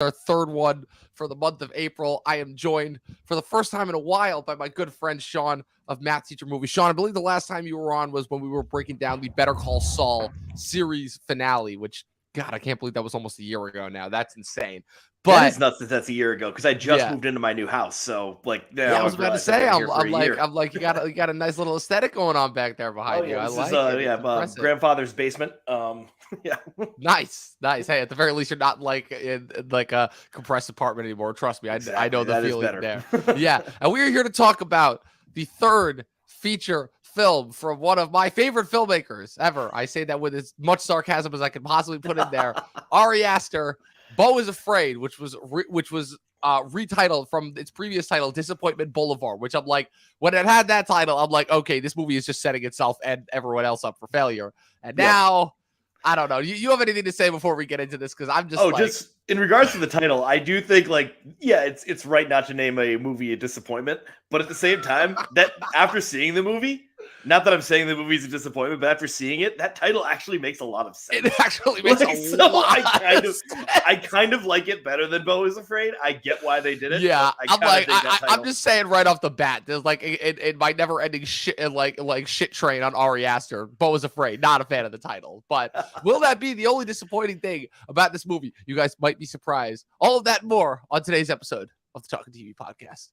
our third one for the month of April. I am joined for the first time in a while by my good friend Sean of Math Teacher Movie. Sean, I believe the last time you were on was when we were breaking down the Better Call Saul series finale, which, God, I can't believe that was almost a year ago now. That's insane. That But is nuts that that's a year ago because I just yeah, moved into my new house. So like yeah, now I was I've about to realized I've say, been here for a year. I'm like, you got a nice little aesthetic going on back there Oh behind you. yeah, I this is like it. It's yeah impressive. grandfather's basement. Yeah. Nice, nice. Hey, at the very least, you're not like in like a compressed apartment anymore. Trust me, I know Exactly. the That is feeling better. there. Yeah, and we are here to talk about the third feature film from one of my favorite filmmakers ever. I say that with as much sarcasm as I can possibly put in there. Ari Aster, Beau is Afraid, which was retitled from its previous title, Disappointment Boulevard. Which I'm like, when it had that title, I'm like, okay, this movie is just setting itself and everyone else up for failure. And Yep. now I don't know. You have anything to say before we get into this? Because I'm just Oh, like, just in regards to the title, I do think like yeah, it's right not to name a movie a disappointment, but at the same time, that after seeing the movie, not that I'm saying the movie's a disappointment, but after seeing it, that title actually makes a lot of sense. it actually makes a So lot I of kind of like it better than Beau is Afraid. I get why they did it. Yeah, But I I'm kind of like, dig that I'm title. just saying right off the bat, there's like in my never-ending shit, like shit train on Ari Aster. Beau is Afraid, not a fan of the title. But will that be the only disappointing thing about this movie? You guys might be surprised. All of that and more on today's episode of the Talkin TV podcast.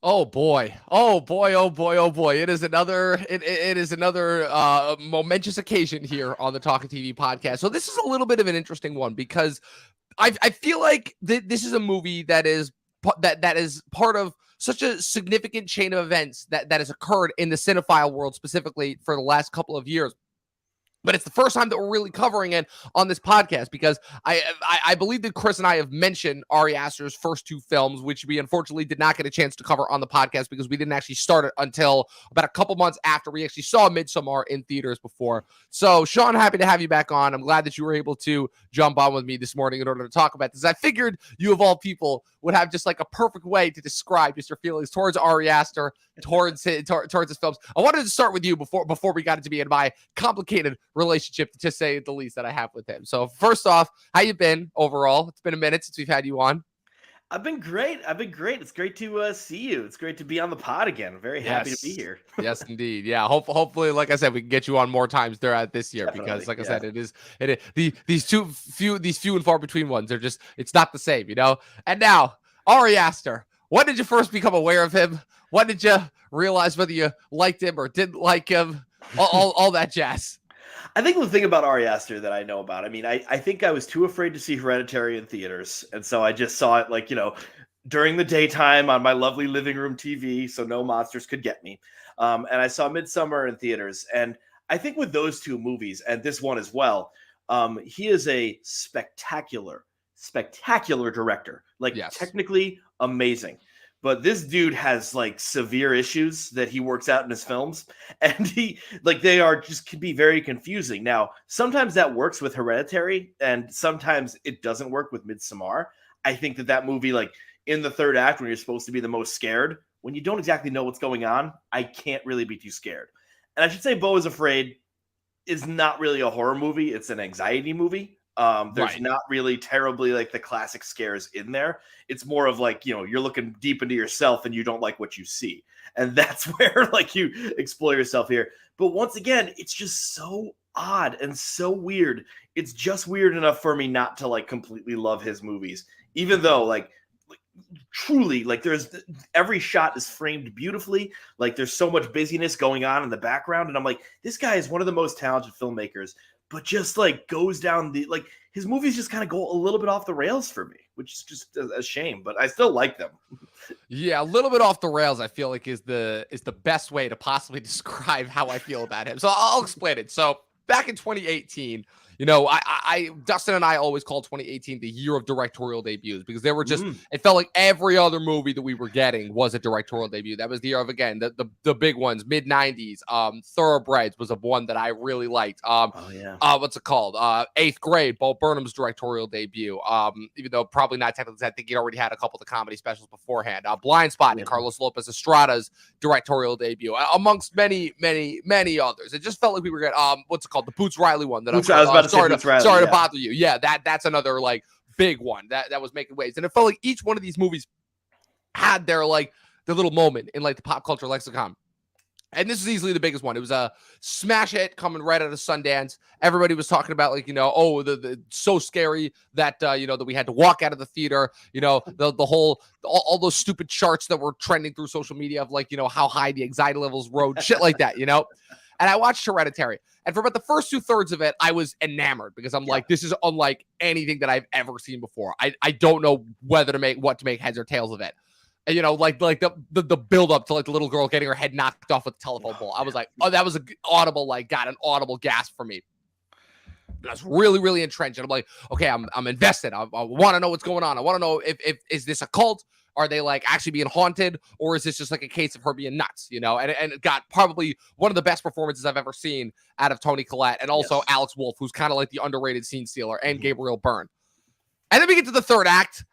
Oh boy. Oh boy. Oh boy. Oh boy. It is another momentous occasion here on the Talkin TV podcast. So this is a little bit of an interesting one because I feel like this is a movie that is that is part of such a significant chain of events that has occurred in the cinephile world specifically for the last couple of years. But it's the first time that we're really covering it on this podcast because I believe that Chris and I have mentioned Ari Aster's first two films, which we unfortunately did not get a chance to cover on the podcast because we didn't actually start it until about a couple months after we actually saw Midsommar in theaters before. So, Sean, happy to have you back on. I'm glad that you were able to jump on with me this morning in order to talk about this. I figured you, of all people, would have just like a perfect way to describe just your feelings towards Ari Aster, towards his films. I wanted to start with you before we got into me and my complicated relationship, to say the least, that I have with him. So first off, how you been overall? It's been a minute since we've had you on. I've been great. It's great to see you. It's great to be on the pod again. Very happy to be here. Yes, indeed. Yeah. Hopefully, like I said, we can get you on more times throughout this year. Definitely, Because, like I yeah. said, it is these few and far between ones are just, it's not the same, you know. And now, Ari Aster. When did you first become aware of him? When did you realize whether you liked him or didn't like him? All that jazz. I think the thing about Ari Aster that I know about, I mean, I think I was too afraid to see Hereditary in theaters. And so I just saw it like, during the daytime on my lovely living room TV, so no monsters could get me. And I saw Midsommar in theaters. And I think with those two movies, and this one as well, he is a spectacular director. Like, Yes. Technically amazing. But this dude has like severe issues that he works out in his films, and they are just can be very confusing. Now, sometimes that works with Hereditary, and sometimes it doesn't work with Midsommar. I think that movie, like in the third act, when you're supposed to be the most scared, when you don't exactly know what's going on, I can't really be too scared. And I should say, Beau is Afraid is not really a horror movie; it's an anxiety movie. There's not really terribly like the classic scares in there. It's more of like, you're looking deep into yourself and you don't like what you see. And that's where like you explore yourself here. But once again, it's just so odd and so weird. It's just weird enough for me not to like completely love his movies, even though like truly, like there's every shot is framed beautifully. Like there's so much busyness going on in the background. And I'm like, this guy is one of the most talented filmmakers, but just like goes down like his movies just kind of go a little bit off the rails for me, which is just a shame, but I still like them. Yeah, a little bit off the rails, I feel like is the best way to possibly describe how I feel about him. So I'll explain it. So back in 2018, You know, Dustin and I always called 2018 the year of directorial debuts because there were just, it felt like every other movie that we were getting was a directorial debut. That was the year of, again, the big ones, mid 90s. Thoroughbreds was a one that I really liked. What's it called? Eighth Grade, Bo Burnham's directorial debut. Even though probably not technically, I think he already had a couple of the comedy specials beforehand. Blind Spot and Carlos Lopez Estrada's directorial debut, amongst many, many, many others. It just felt like we were getting, what's it called? The Boots Riley one. That I was about to say Boots Riley. Sorry to bother you. Yeah, that's another like big one that was making waves. And it felt like each one of these movies had their little moment in like the pop culture lexicon. And this is easily the biggest one. It was a smash hit coming right out of Sundance. Everybody was talking about like, the so scary that, that we had to walk out of the theater, the whole, all those stupid charts that were trending through social media of like, how high the anxiety levels rode, shit like that, And I watched Hereditary. And for about the first 2/3 of it, I was enamored because I'm like, this is unlike anything that I've ever seen before. I don't know what to make heads or tails of it. And, like the build up to like the little girl getting her head knocked off with a telephone pole. I was like, oh, that was an audible gasp for me. And I was really, really entrenched. And I'm like, okay, I'm invested. I want to know what's going on. I want to know if is this a cult? Are they like actually being haunted, or is this just like a case of her being nuts? And it got probably one of the best performances I've ever seen out of Toni Collette, and also Alex Wolff, who's kind of like the underrated scene stealer, and Gabriel Byrne. And then we get to the third act,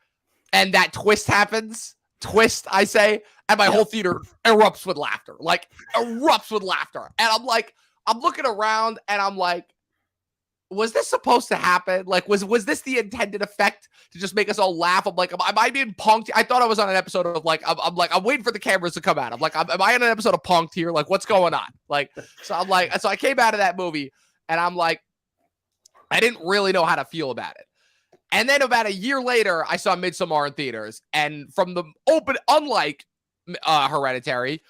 and that twist happens. Twist, I say, and my whole theater erupts with laughter. And I'm like, I'm looking around, and I'm like, was this supposed to happen? Like, was this the intended effect to just make us all laugh? I'm like, am I being punked? I thought I was on an episode of like, I'm waiting for the cameras to come out. I'm like, am I on an episode of Punked here? Like, what's going on? Like, so I came out of that movie and I'm like, I didn't really know how to feel about it. And then about a year later, I saw Midsommar in theaters, and from the unlike Hereditary.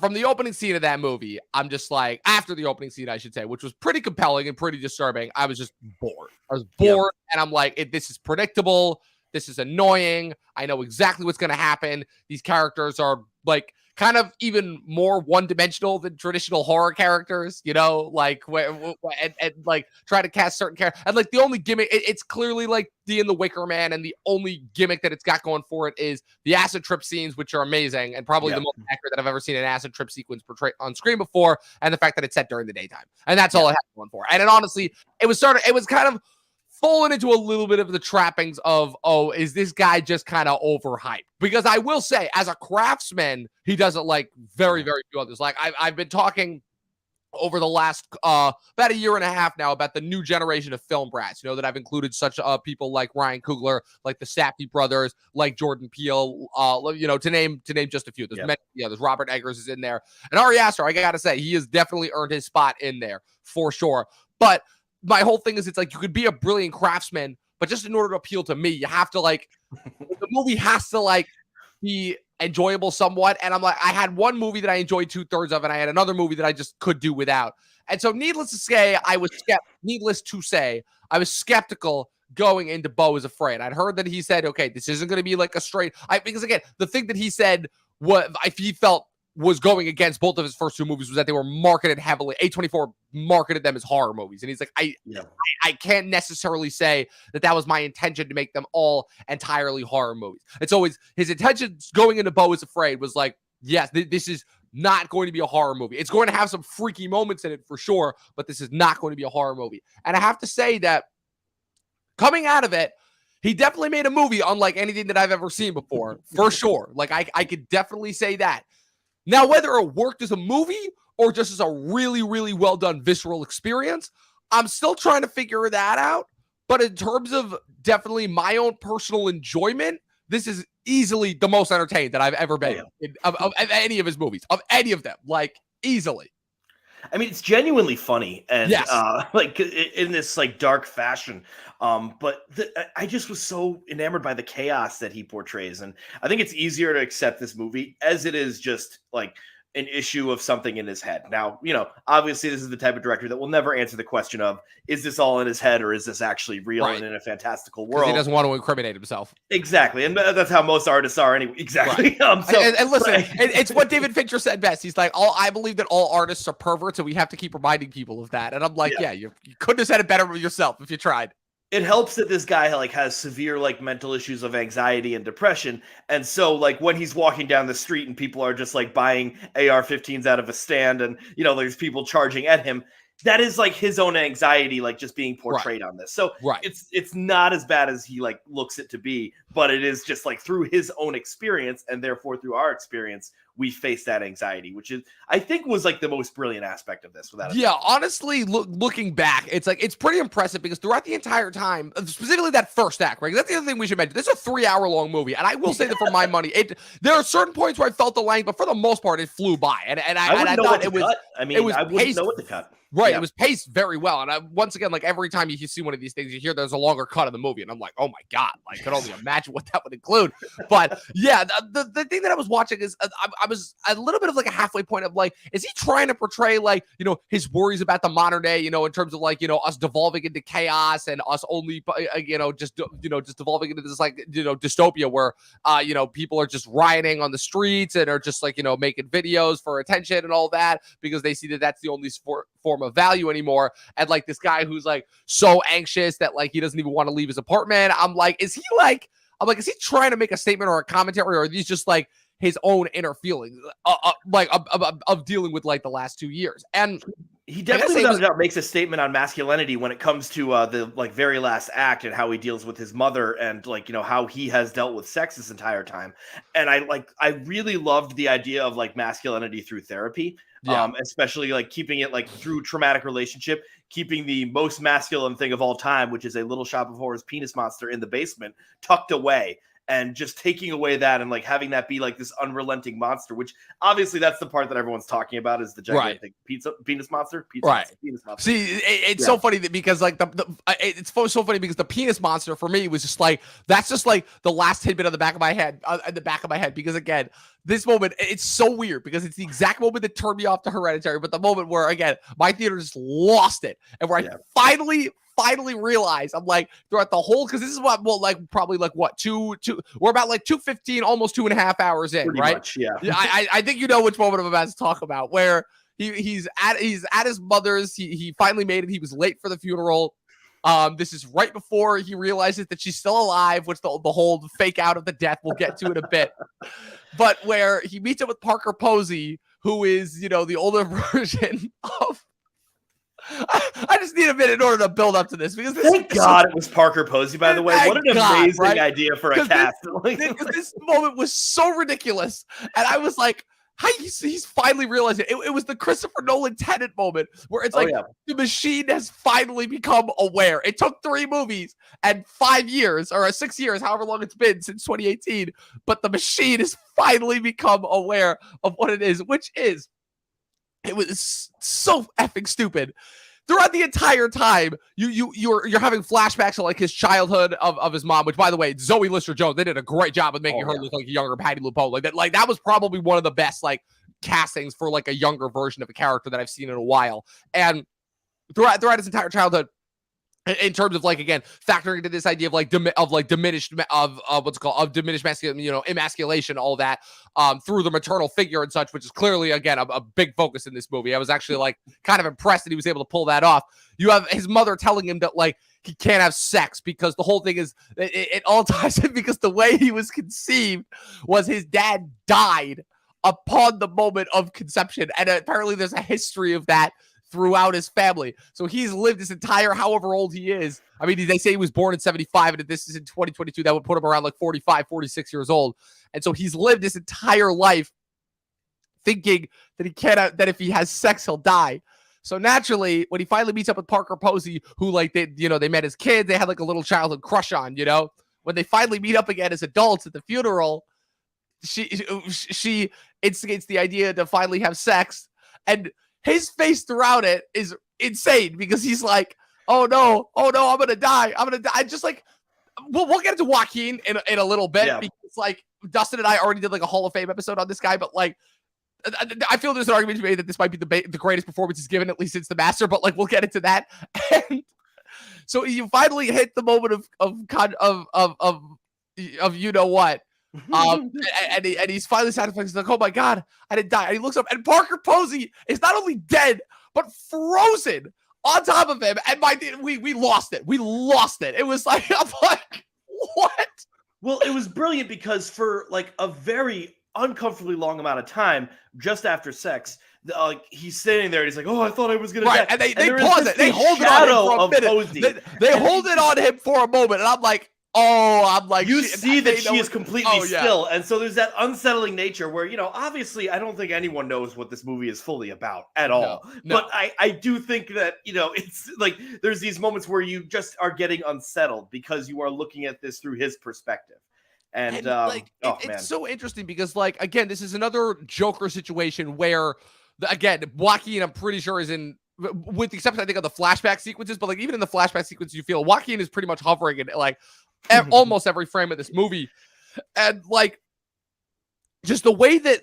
From the opening scene of that movie, I'm just like, after the opening scene, I should say, which was pretty compelling and pretty disturbing, I was just bored. I was bored, and I'm like, this is predictable. This is annoying. I know exactly what's going to happen. These characters are like kind of even more one-dimensional than traditional horror characters, like and like try to cast certain characters. And like the only gimmick, it's clearly like in the Wicker Man, and the only gimmick that it's got going for it is the acid trip scenes, which are amazing and probably the most accurate that I've ever seen an acid trip sequence portrayed on screen before, and the fact that it's set during the daytime. And that's all it had going for. And it honestly, it was kind of fallen into a little bit of the trappings of, is this guy just kind of overhyped? Because I will say, as a craftsman, he does it like very, very few others. Like I've been talking over the last about a year and a half now about the new generation of film brats, that I've included such people like Ryan Coogler, like the Safdie brothers, like Jordan Peele, to name just a few. There's many others. Robert Eggers is in there. And Ari Aster, I gotta say, he has definitely earned his spot in there for sure. But my whole thing is, it's like you could be a brilliant craftsman, but just in order to appeal to me, you have to like the movie has to like be enjoyable somewhat. And I'm like, I had one movie that I enjoyed 2/3 of, and I had another movie that I just could do without. And so, needless to say, I was skeptical going into Beau is Afraid. I'd heard that he said, okay, this isn't going to be like a straight. Because again, the thing that he said, what if he felt was going against both of his first two movies was that they were marketed heavily. A24 marketed them as horror movies. And he's like, I can't necessarily say that was my intention to make them all entirely horror movies. It's always his intention going into Beau is Afraid was like, yes, this is not going to be a horror movie. It's going to have some freaky moments in it for sure, but this is not going to be a horror movie. And I have to say that coming out of it, he definitely made a movie unlike anything that I've ever seen before, for sure. Like I could definitely say that. Now, whether it worked as a movie or just as a really, really well done visceral experience, I'm still trying to figure that out. But in terms of definitely my own personal enjoyment, this is easily the most entertained that I've ever been of any of his movies, of any of them, like easily. I mean, it's genuinely funny and like in this like dark fashion. But I just was so enamored by the chaos that he portrays. And I think it's easier to accept this movie as it is just like an issue of something in his head. Now, obviously this is the type of director that will never answer the question of, is this all in his head or is this actually real and in a fantastical world? He doesn't want to incriminate himself. Exactly. And that's how most artists are anyway. Exactly. Right. And listen, it's what David Fincher said best. He's like, I believe that all artists are perverts, and we have to keep reminding people of that. And I'm like, you couldn't have said it better yourself if you tried. It helps that this guy has severe mental issues of anxiety and depression. And so when he's walking down the street and people are just buying AR-15s out of a stand and, there's people charging at him, that is his own anxiety, just being portrayed on this. So it's not as bad as he looks it to be, but it is just through his own experience and therefore through our experience, we face that anxiety, which is, I think, was the most brilliant aspect of this. Honestly, looking back, it's pretty impressive because throughout the entire time, specifically that first act, right? That's the other thing we should mention. This is a 3-hour-long movie, and I will say that for my money, there are certain points where I felt the length, but for the most part, it flew by. And I thought it was. I wouldn't know what to cut. Right, it was paced very well, and once again, every time you see one of these things, you hear there's a longer cut of the movie, and I'm like, oh my god, I could only imagine what that would include. But yeah, the thing that I was watching is I was a little bit of a halfway point of is he trying to portray his worries about the modern day, in terms of us devolving into chaos and us only just devolving into this dystopia where people are just rioting on the streets and are just making videos for attention and all that because they see that that's the only form of value anymore, and this guy who's so anxious that he doesn't even want to leave his apartment. I'm like, is he trying to make a statement or a commentary, or are these just his own inner feelings of dealing with the last 2 years? And he definitely without a doubt makes a statement on masculinity when it comes to the very last act and how he deals with his mother and how he has dealt with sex this entire time. And I really loved the idea of masculinity through therapy. Especially keeping it through traumatic relationship, keeping the most masculine thing of all time, which is a Little Shop of Horrors penis monster in the basement, tucked away, and just taking away that and having that be this unrelenting monster, which obviously that's the part that everyone's talking about is the gigantic penis monster. Penis monster. See, it's so funny that because it's so funny because the penis monster for me was just that's just the last tidbit on the back of my head, because again, this moment, it's so weird because it's the exact moment that turned me off to Hereditary, but the moment where, again, my theater just lost it. And where I finally realized, I'm throughout the whole, because this is what, probably we're about 2:15, almost 2.5 hours in, pretty right? Much, yeah. I think you know which moment I'm about to talk about, where he's at his mother's, he finally made it, he was late for the funeral. This is right before he realizes that she's still alive, which the whole fake out of the death we'll get to in a bit. But where he meets up with Parker Posey, who is, the older version of. I just need a minute in order to build up to this because thank God it was Parker Posey, by the way. What an amazing idea for a cast. This moment was so ridiculous, and I was like, he's finally realized it. It was the Christopher Nolan Tenet moment where it's the machine has finally become aware. It took 3 movies and 5 years or 6 years, however long it's been since 2018, but the machine has finally become aware of what it is, it was so effing stupid. Throughout the entire time, you're having flashbacks of his childhood of his mom, which by the way, Zoe Lister-Jones, they did a great job of making her look like a younger Patty LuPone. That was probably one of the best castings for a younger version of a character that I've seen in a while. And throughout his entire childhood, in terms of again factoring into this idea of diminished diminished masculine, emasculation, all that through the maternal figure and such, which is clearly again a big focus in this movie. I was actually kind of impressed that he was able to pull that off. You have his mother telling him that he can't have sex because the whole thing is it all ties in because the way he was conceived was his dad died upon the moment of conception, and apparently there's a history of that throughout his family. So he's lived his entire, however old he is. I mean, they say he was born in 75, and if this is in 2022, that would put him around 45, 46 years old. And so he's lived his entire life thinking that he cannot, that if he has sex, he'll die. So naturally, when he finally meets up with Parker Posey, who they met as kids, they had a little childhood crush on, when they finally meet up again as adults at the funeral, she instigates the idea to finally have sex, and his face throughout it is insane because he's oh no, I'm gonna die. Just we'll get into Joaquin in a little bit because Dustin and I already did a Hall of Fame episode on this guy, but I feel there's an argument to be made that this might be the greatest performance he's given, at least since The Master, but like we'll get into that. And so you finally hit the moment of you know what. And he's finally satisfied. He's like, oh my God, I didn't die. And he looks up, and Parker Posey is not only dead, but frozen on top of him. And we lost it. We lost it. It was like, I'm like, what? Well, it was brilliant because for like a very uncomfortably long amount of time, just after sex, he's standing there and he's like, "Oh, I thought I was gonna die." And they pause it. They hold it on him for a minute. They hold it on him for a moment, and I'm like, you see that she is completely still, and so there's that unsettling nature where obviously I don't think anyone knows what this movie is fully about at all. No. But I do think that it's like there's these moments where you just are getting unsettled because you are looking at this through his perspective. And it's so interesting because, like, again, this is another Joker situation where, again, Joaquin, I'm pretty sure, is in, with the exception, I think, of the flashback sequences, but like even in the flashback sequence, you feel Joaquin is pretty much hovering in like almost every frame of this movie, and like just the way that.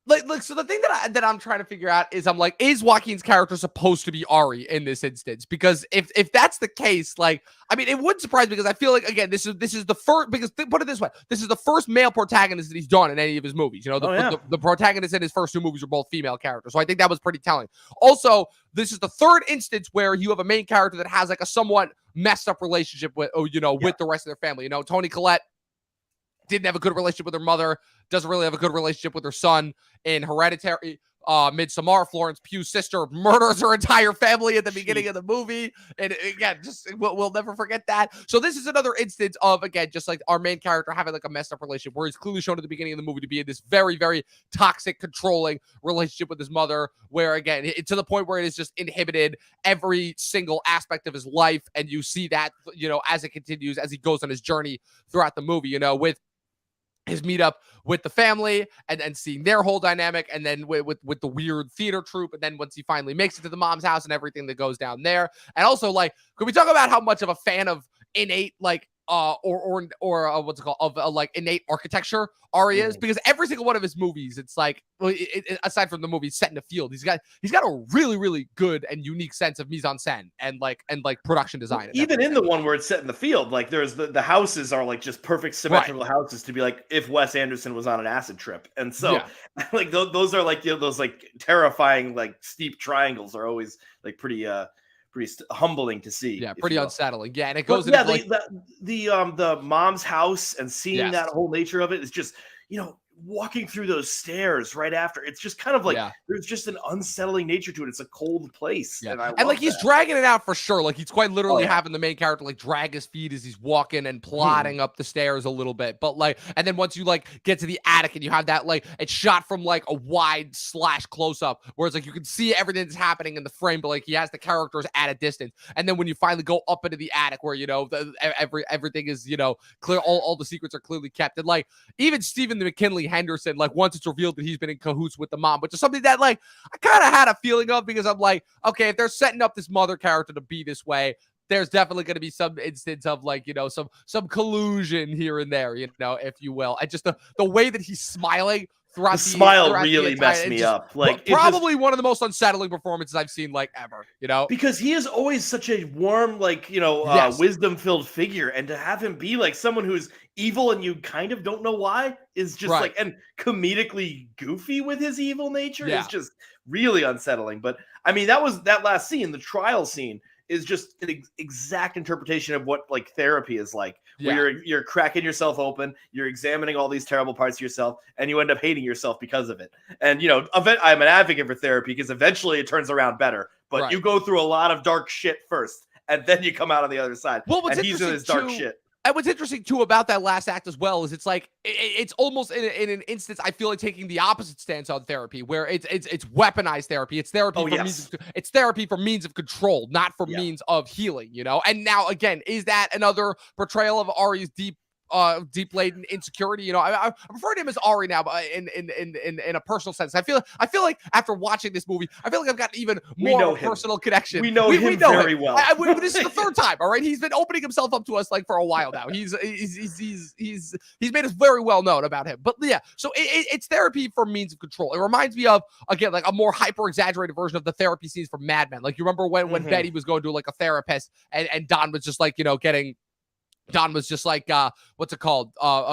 Like, so the thing that I'm trying to figure out is I'm like, is Joaquin's character supposed to be Ari in this instance? Because if that's the case, like, I mean, it wouldn't surprise me because I feel like, again, this is the first, because put it this way, this is the first male protagonist that he's done in any of his movies. The protagonists in his first two movies are both female characters. So I think that was pretty telling. Also, this is the third instance where you have a main character that has like a somewhat messed up relationship with, with the rest of their family. Toni Collette didn't have a good relationship with her mother, doesn't really have a good relationship with her son. In Hereditary, Midsommar, Florence Pugh's sister murders her entire family at the beginning of the movie. And again, just we'll never forget that. So this is another instance of, again, just like our main character having like a messed up relationship where he's clearly shown at the beginning of the movie to be in this very, very toxic, controlling relationship with his mother, where, again, to the point where it has just inhibited every single aspect of his life. And you see that, as it continues, as he goes on his journey throughout the movie, with his meetup with the family and seeing their whole dynamic, and then with the weird theater troupe, and then once he finally makes it to the mom's house and everything that goes down there. And also, like, could we talk about how much of a fan of innate, like, or what's it called, of like innate architecture Ari is? Because every single one of his movies, it's like, aside from the movies set in the field, he's got a really, really good and unique sense of mise en scène and production design. Even in the one where it's set in the field, like there's the houses are like just perfect symmetrical houses to be like if Wes Anderson was on an acid trip. And so like those are like those like terrifying like steep triangles are always like pretty humbling to see. Yeah, pretty unsettling. Yeah, and it goes into the mom's house and seeing that whole nature of it is just, walking through those stairs right after. It's just kind of like there's just an unsettling nature to it. It's a cold place. Yeah. And like he's dragging it out for sure. Like he's quite literally having the main character like drag his feet as he's walking and plodding up the stairs a little bit. But like, and then once you like get to the attic and you have that, like it's shot from like a wide / close up where it's like you can see everything that's happening in the frame, but like he has the characters at a distance. And then when you finally go up into the attic where, everything is, clear, all the secrets are clearly kept. And like even Stephen McKinley Henderson, like once it's revealed that he's been in cahoots with the mom, which is something that like I kind of had a feeling of, because I'm like, okay, if they're setting up this mother character to be this way, there's definitely going to be some instance of like, some collusion here and there, if you will. And just the way that he's smiling throughout the smile really messed me up. Like probably one of the most unsettling performances I've seen like ever, because he is always such a warm, like, wisdom-filled figure, and to have him be like someone who's evil and you kind of don't know why is just like, and comedically goofy with his evil nature is just really unsettling. But I mean, that last scene, the trial scene, is just an exact interpretation of what like therapy is like, where you're cracking yourself open, you're examining all these terrible parts of yourself, and you end up hating yourself because of it. And I'm an advocate for therapy because eventually it turns around better, but you go through a lot of dark shit first, and then you come out on the other side. Well, and he's in this dark shit. And what's interesting too about that last act as well is it's like it's almost in an instance I feel like taking the opposite stance on therapy, where it's weaponized therapy. It's therapy it's therapy for means of control, not for means of healing. And now again, is that another portrayal of Ari's deep deep laden insecurity. You know, I refer to him as Ari now, but in a personal sense, I feel like after watching this movie, I feel like I've got even more of a personal connection. We know him very well. This is the third time. All right, he's been opening himself up to us like for a while now. He's made us very well known about him. But yeah, so it's therapy for means of control. It reminds me of, again, like a more hyper exaggerated version of the therapy scenes from Mad Men. Like, you remember when Betty was going to like a therapist and Don was just like, you know, Don was just like, what's it called?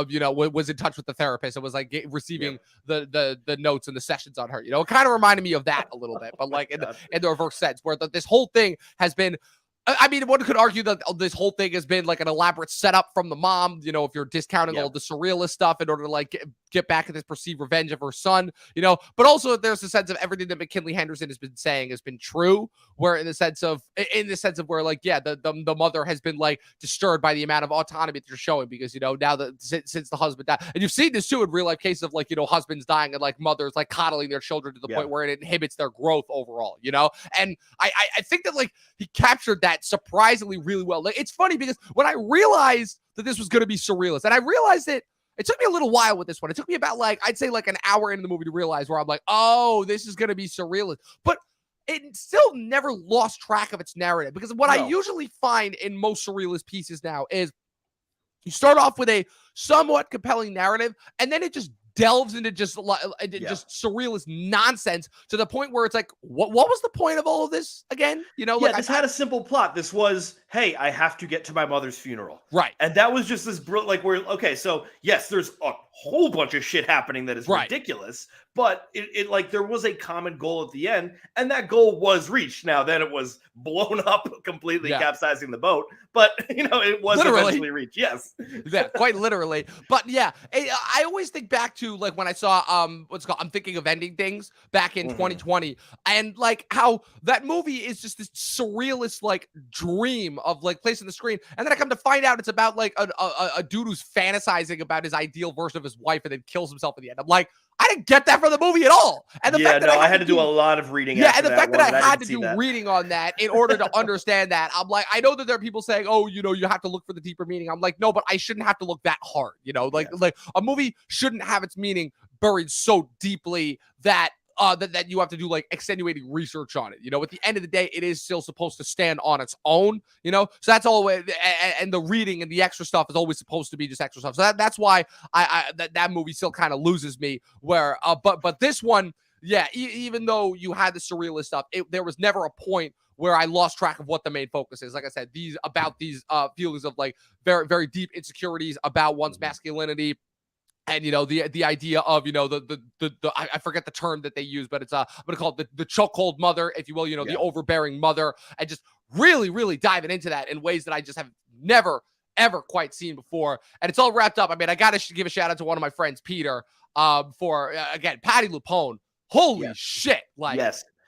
You know, was in touch with the therapist and was like receiving the notes and the sessions on her. You know, it kind of reminded me of that a little bit, but like in the reverse sense, where this whole thing has been. I mean, one could argue that this whole thing has been like an elaborate setup from the mom, you know, if you're discounting all the surrealist stuff in order to like get back at this perceived revenge of her son, you know, but also there's a sense of everything that McKinley Henderson has been saying has been true, where in the sense of where like, yeah, the mother has been like disturbed by the amount of autonomy that you're showing, because, you know, now that since the husband died, and you've seen this too in real life cases of like, you know, husbands dying and like mothers like coddling their children to the point where it inhibits their growth overall, you know, and I think that like he captured that surprisingly really well. Like, it's funny because when I realized that this was going to be surrealist, and I realized it took me a little while with this one. It took me about like, I'd say like an hour into the movie to realize where I'm like, oh, this is going to be surrealist. But it still never lost track of its narrative, because what I usually find in most surrealist pieces now is you start off with a somewhat compelling narrative, and then it just delves into just surrealist nonsense to the point where it's like, what was the point of all of this again? You know, like, this had a simple plot. This was, hey, I have to get to my mother's funeral. Right. And that was just this like, where, okay, so yes, there's a whole bunch of shit happening that is ridiculous, but it like, there was a common goal at the end, and that goal was reached. Now then it was blown up completely, capsizing the boat, but you know, it was eventually reached. Yes. Yeah, quite literally. But yeah, I always think back to like when I saw what's it called, I'm Thinking of Ending Things back in 2020, and like how that movie is just this surrealist like dream of like placing the screen, and then I come to find out it's about like a dude who's fantasizing about his ideal version of his wife and then kills himself at the end. I'm like, I didn't get that from the movie at all. And the fact that I had to do a lot of reading. Yeah, and the fact that I had to do reading on that in order to understand that, I'm like, I know that there are people saying, oh, you know, you have to look for the deeper meaning. I'm like, no, but I shouldn't have to look that hard. You know, like a movie shouldn't have its meaning buried so deeply that that you have to do like extenuating research on it. You know, at the end of the day, it is still supposed to stand on its own, you know? So that's all, and the reading and the extra stuff is always supposed to be just extra stuff. So that's why that movie still kind of loses me where, but this one, yeah, even though you had the surrealist stuff, there was never a point where I lost track of what the main focus is. Like I said, these feelings of like very, very deep insecurities about one's masculinity. And, you know, the idea of, you know, I forget the term that they use, but it's I'm going to call it the chokehold mother, if you will, you know, the overbearing mother, and just really, really diving into that in ways that I just have never, ever quite seen before. And it's all wrapped up. I mean, I got to give a shout out to one of my friends, Peter, for, again, Patti LuPone. Holy shit. Like,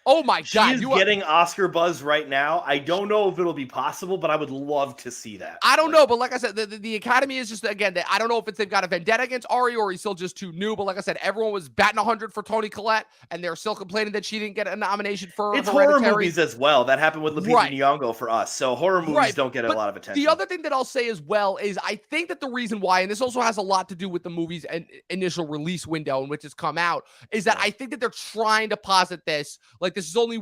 oh my God. She's getting Oscar buzz right now. I don't know if it'll be possible, but I would love to see that. I don't know, but like I said, the Academy is just, again, I don't know if they've got a vendetta against Ari or he's still just too new, but like I said, everyone was batting 100 for Toni Collette, and they're still complaining that she didn't get a nomination for It's horror movies as well. That happened with Lupita Nyong'o for us, so horror movies don't get a lot of attention. The other thing that I'll say as well is I think that the reason why, and this also has a lot to do with the movie's initial release window in which it's come out, is that I think that they're trying to posit this, like this is only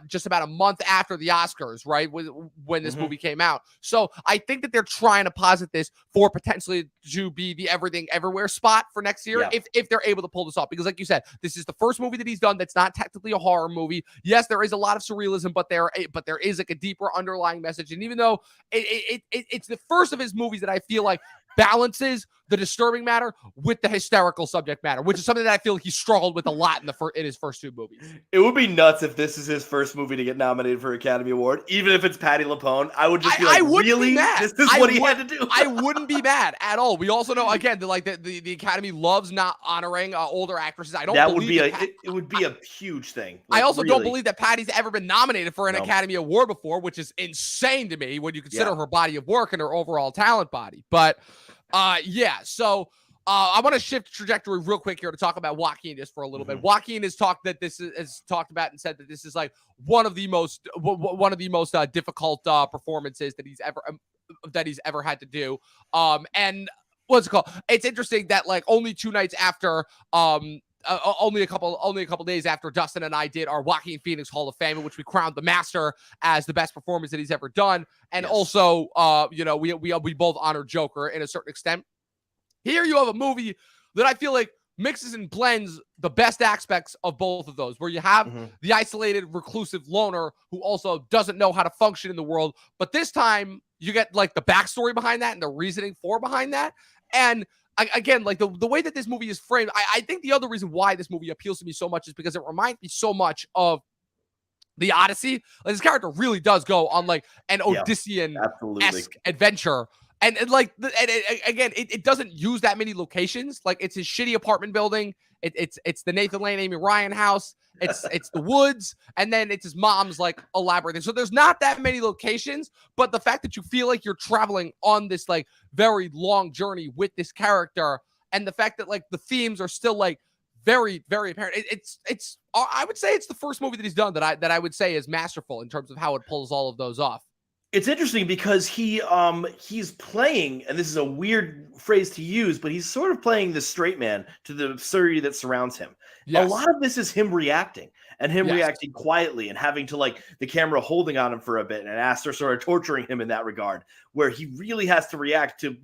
just about a month after the Oscars, right? When this movie came out. So I think that they're trying to posit this for potentially to be the everything everywhere spot for next year, if they're able to pull this off. Because like you said, this is the first movie that he's done that's not technically a horror movie. Yes, there is a lot of surrealism, but there is like a deeper underlying message. And even though it's the first of his movies that I feel like balances the disturbing matter with the hysterical subject matter, which is something that I feel like he struggled with a lot in his first two movies. It would be nuts if this is his first movie to get nominated for an Academy Award, even if it's Patti LuPone. I would just be like, really? This is what he had to do? I wouldn't be mad at all. We also know, again, the Academy loves not honoring older actresses. It would be a huge thing. Like, I also don't believe that Patty's ever been nominated for an Academy Award before, which is insane to me when you consider her body of work and her overall talent body. But so I want to shift trajectory real quick here to talk about Joaquin just for a little bit. Joaquin has talked about and said that this is like one of the most difficult performances that he's ever that he's ever had to do. And what's it called? It's interesting that like only 2 nights after, only a couple days after Dustin and I did our Joaquin Phoenix Hall of Fame, in which we crowned The Master as the best performance that he's ever done, and also, we both honored Joker in a certain extent. Here you have a movie that I feel like mixes and blends the best aspects of both of those, where you have the isolated, reclusive loner who also doesn't know how to function in the world, but this time you get like the backstory behind that and the reasoning for behind that. And again, like the way that this movie is framed, I think the other reason why this movie appeals to me so much is because it reminds me so much of the Odyssey. Like, this character really does go on like an Odyssean-esque adventure. And again, it doesn't use that many locations. Like, it's his shitty apartment building. It's the Nathan Lane, Amy Ryan house. It's the woods, and then it's his mom's like elaborate thing. So there's not that many locations, but the fact that you feel like you're traveling on this like very long journey with this character, and the fact that like the themes are still like very, very apparent. It's I would say it's the first movie that he's done that I would say is masterful in terms of how it pulls all of those off. It's interesting because he's playing, and this is a weird phrase to use, but he's sort of playing the straight man to the absurdity that surrounds him. Yes. A lot of this is him reacting, and him reacting quietly, and having to like the camera holding on him for a bit, and Aster sort of torturing him in that regard, where he really has to react to,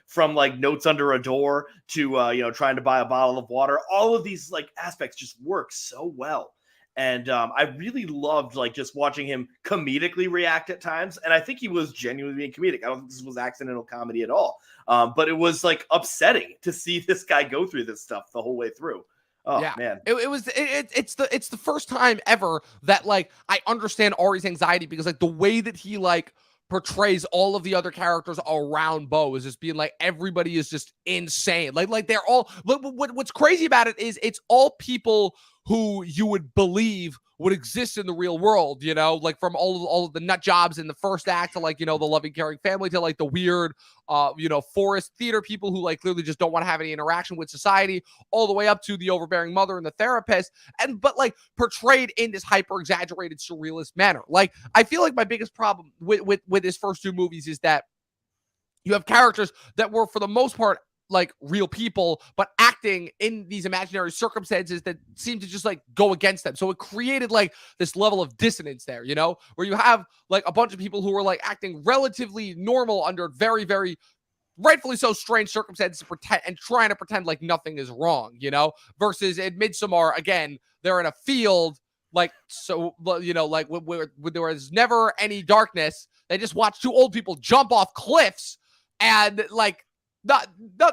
from like notes under a door to trying to buy a bottle of water. All of these like aspects just work so well. And I really loved like just watching him comedically react at times. And I think he was genuinely being comedic. I don't think this was accidental comedy at all. But it was like upsetting to see this guy go through this stuff the whole way through. Oh yeah, man. It's the first time ever that like I understand Ari's anxiety, because like the way that he like portrays all of the other characters around Beau is just being like, everybody is just insane. Like they're all, what's crazy about it is it's all people who you would believe would exist in the real world, like from all of the nut jobs in the first act to like, the loving, caring family to like the weird, forest theater people who like clearly just don't want to have any interaction with society, all the way up to the overbearing mother and the therapist, but like portrayed in this hyper exaggerated surrealist manner. Like, I feel like my biggest problem with his first two movies is that you have characters that were for the most part like real people, but acting in these imaginary circumstances that seem to just like go against them. So it created like this level of dissonance there, where you have like a bunch of people who were like acting relatively normal under very, very rightfully so strange circumstances, and trying to pretend like nothing is wrong, versus in Midsommar, again, they're in a field, like, so, like where there was never any darkness. They just watch two old people jump off cliffs, and like,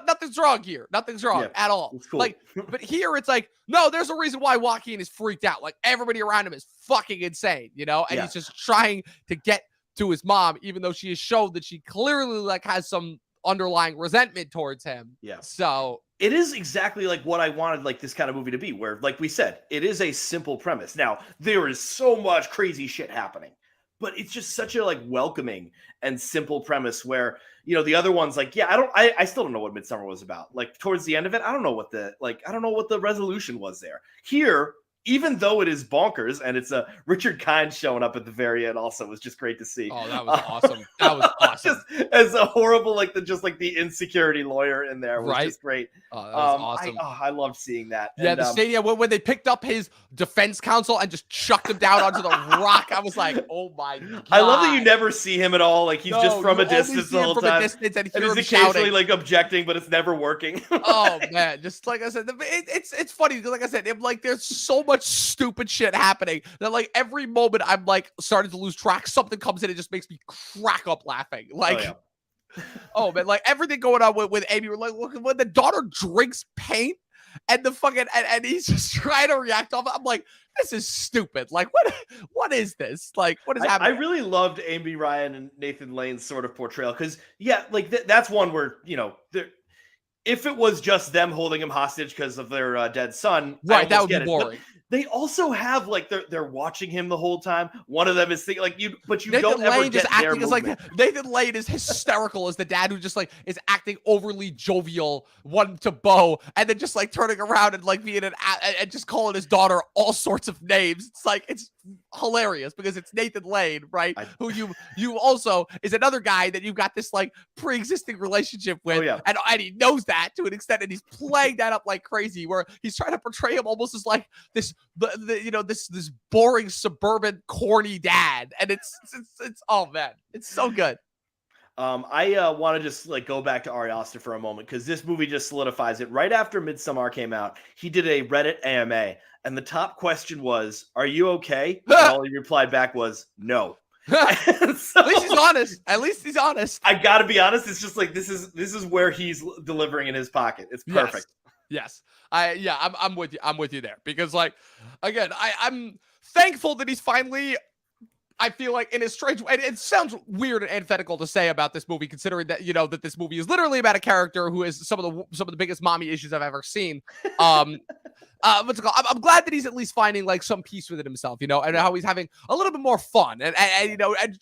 nothing's wrong here. Nothing's wrong at all. Cool. Like, but here it's like, no, there's a reason why Joaquin is freaked out. Like, everybody around him is fucking insane, and he's just trying to get to his mom, even though she has shown that she clearly like has some underlying resentment towards him. Yeah. So it is exactly like what I wanted like this kind of movie to be, where, like we said, it is a simple premise. Now, there is so much crazy shit happening, but it's just such a like welcoming and simple premise where, the other ones, like, I still don't know what Midsommar was about. Like, towards the end of it, I don't know what the resolution was there. Here, even though it is bonkers, and it's a Richard Kind showing up at the very end also was just great to see. Oh, that was awesome. That was awesome. Just as a horrible, like the insecurity lawyer in there was just great. Oh, that was awesome. I loved seeing that. Yeah, and, the stadium when they picked up his defense counsel and just chucked him down onto the rock. I was like, oh my God. I love that you never see him at all. Like, he's just from a distance the whole time. And he's occasionally shouting. like objecting, but it's never working. Oh man, just like I said, it's funny because like I said, like there's so much stupid shit happening that like every moment I'm like starting to lose track. Something comes in, it just makes me crack up laughing. Like, oh man, like everything going on with Amy. Like, look, when the daughter drinks paint and the fucking and he's just trying to react off it, I'm like, this is stupid. Like, what is this? Like, what is happening? I really loved Amy Ryan and Nathan Lane's sort of portrayal, because like that's one where if it was just them holding him hostage because of their dead son, right, that would be boring. They also have like they're watching him the whole time. One of them is thinking like but you Nathan don't ever Lane get just their acting as movement. like Nathan Lane is hysterical as the dad who just like is acting overly jovial one to Beau, and then just like turning around and like being and just calling his daughter all sorts of names. It's like, it's hilarious because it's Nathan Lane, right? I- Who you also is another guy that you've got this like pre-existing relationship with, yeah. and he knows that to an extent, and he's playing that up like crazy, where he's trying to portray him almost as like this, this boring suburban corny dad, and it's oh man, it's so good. I want to just like go back to Ari Aster for a moment because this movie just solidifies it. Right after Midsommar came out, he did a Reddit AMA, and the top question was, "Are you okay?" And all he replied back was, "No." So, at least he's honest. At least he's honest. I gotta be honest. It's just like this is where he's delivering in his pocket. It's perfect. Yes. I'm with you. I'm with you there because, like, again, I'm thankful that he's finally. I feel like in a strange way, it sounds weird and antithetical to say about this movie, considering that that this movie is literally about a character who has some of the biggest mommy issues I've ever seen. What's it called? I'm glad that he's at least finding like some peace within himself, and how he's having a little bit more fun and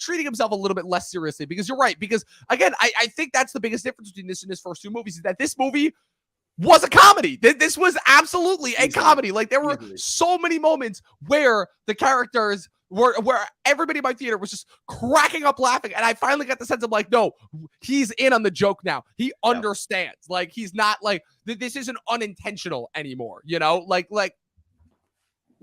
treating himself a little bit less seriously. Because you're right. Because again, I think that's the biggest difference between this and his first two movies is that this movie was a comedy. This was absolutely a comedy. Like there were so many moments where the characters where everybody in my theater was just cracking up laughing. And I finally got the sense of like, no, he's in on the joke now. He understands. Like he's not like this isn't unintentional anymore, like